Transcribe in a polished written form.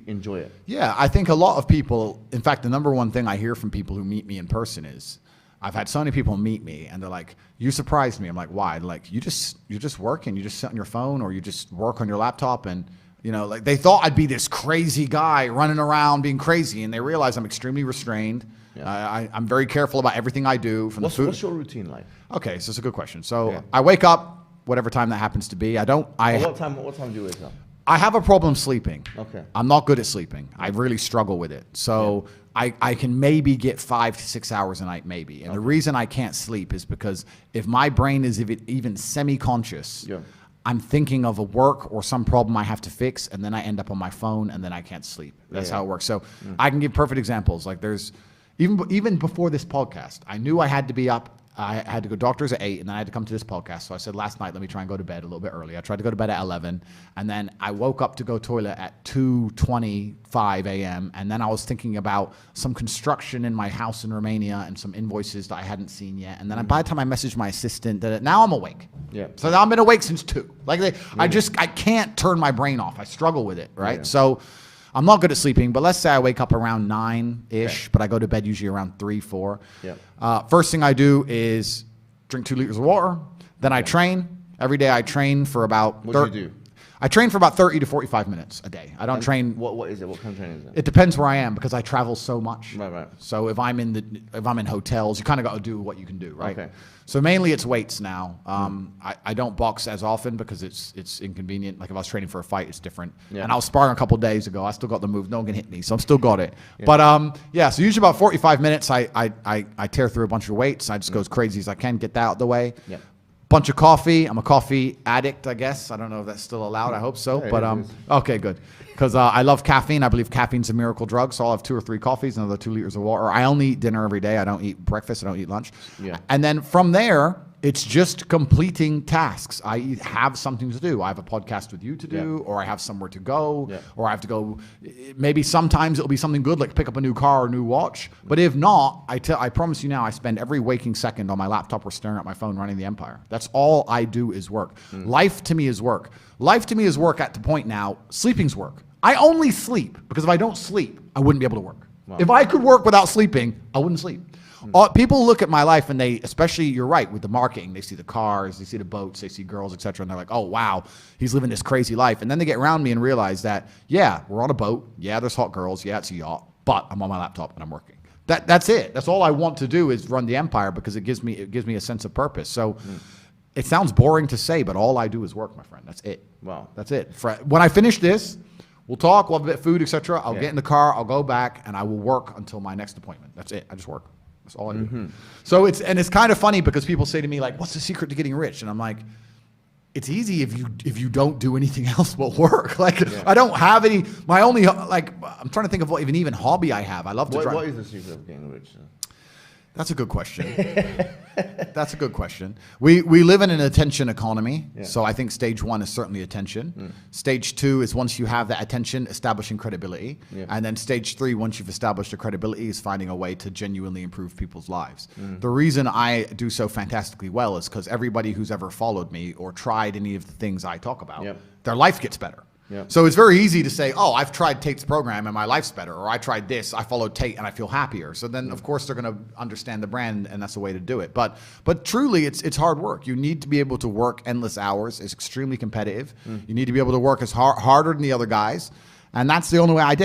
enjoy it. Yeah, I think a lot of people, in fact, the number one thing I hear from people who meet me in person is, I've had so many people meet me and they're like, you surprised me. I'm like, why? They're like, you just work and you just sit on your phone or you just work on your laptop, and like they thought I'd be this crazy guy running around being crazy, and they realize I'm extremely restrained. Yeah. I'm very careful about everything I do from the food. What's your routine like? Okay, so it's a good question. So I wake up, whatever time that happens to be. What time do you wake up? I have a problem sleeping. Okay. I'm not good at sleeping. I really struggle with it. So I can maybe get 5 to 6 hours a night, maybe. And the reason I can't sleep is because if my brain is even semi-conscious, I'm thinking of a work or some problem I have to fix, and then I end up on my phone, and then I can't sleep. That's how it works. So I can give perfect examples. Like even before this podcast, I knew I had to be up. I had to go doctors at 8, and then I had to come to this podcast. So I said last night, let me try and go to bed a little bit early. I tried to go to bed at 11, and then I woke up to go toilet at 2:25 a.m. And then I was thinking about some construction in my house in Romania and some invoices that I hadn't seen yet. And then by the time I messaged my assistant, now I'm awake. Yeah. So now I've been awake since 2. I can't turn my brain off. I struggle with it, right? Yeah. So I'm not good at sleeping, but let's say I wake up around 9-ish, but I go to bed usually around 3, 4. Yeah. First thing I do is drink 2 liters of water. Then I train. Every day I train for about... What do you do? I train for about 30 to 45 minutes a day. I don't train... What is it? What kind of training is it? It depends where I am because I travel so much. Right. So if I'm in hotels, you kind of got to do what you can do, right? Okay. So mainly it's weights now. I don't box as often because it's inconvenient. Like if I was training for a fight, it's different. Yeah. And I was sparring a couple of days ago. I still got the move. No one can hit me, so I'm still got it. Yeah. But so usually about 45 minutes, I tear through a bunch of weights. I just go as crazy as I can, get that out of the way. Yeah. Bunch of coffee. I'm a coffee addict, I guess. I don't know if that's still allowed. I hope so. Yeah, but okay, good. Because I love caffeine. I believe caffeine's a miracle drug. So I'll have 2 or 3 coffees, another 2 liters of water. I only eat dinner every day. I don't eat breakfast. I don't eat lunch. Yeah. And then from there, it's just completing tasks. I have something to do. I have a podcast with you to do, or I have somewhere to go, or I have to go. Maybe sometimes it'll be something good, like pick up a new car or a new watch. But if not, I promise you now, I spend every waking second on my laptop or staring at my phone running the empire. That's all I do is work. Life to me is work. Life to me is work at the point now, sleeping's work. I only sleep because if I don't sleep, I wouldn't be able to work. Wow. If I could work without sleeping, I wouldn't sleep. People look at my life and they, especially you're right, with the marketing, they see the cars, they see the boats, they see girls, etc. And they're like, oh, wow, he's living this crazy life. And then they get around me and realize that, yeah, we're on a boat. Yeah, there's hot girls. Yeah, it's a yacht. But I'm on my laptop and I'm working. That's it. That's all I want to do is run the empire because it gives me a sense of purpose. So it sounds boring to say, but all I do is work, my friend. That's it. Wow. That's it. When I finish this, we'll talk, we'll have a bit of food, etc. I'll get in the car, I'll go back, and I will work until my next appointment. That's it. I just work. That's all I do. So it's kind of funny because people say to me like, "What's the secret to getting rich?" And I'm like, "It's easy if you don't do anything else but work." I don't have any. My only I'm trying to think of what even hobby I have. I love to drive. What is the secret of getting rich? That's a good question. That's a good question. We live in an attention economy, so I think stage 1 is certainly attention. Stage 2 is once you have that attention, establishing credibility. And then stage 3, once you've established the credibility, is finding a way to genuinely improve people's lives. The reason I do so fantastically well is because everybody who's ever followed me or tried any of the things I talk about, their life gets better. Yeah. So it's very easy to say, oh, I've tried Tate's program and my life's better, or I tried this, I followed Tate and I feel happier. So then, of course, they're going to understand the brand, and that's the way to do it. But truly, it's hard work. You need to be able to work endless hours. It's extremely competitive. You need to be able to work as harder than the other guys, and that's the only way I did it.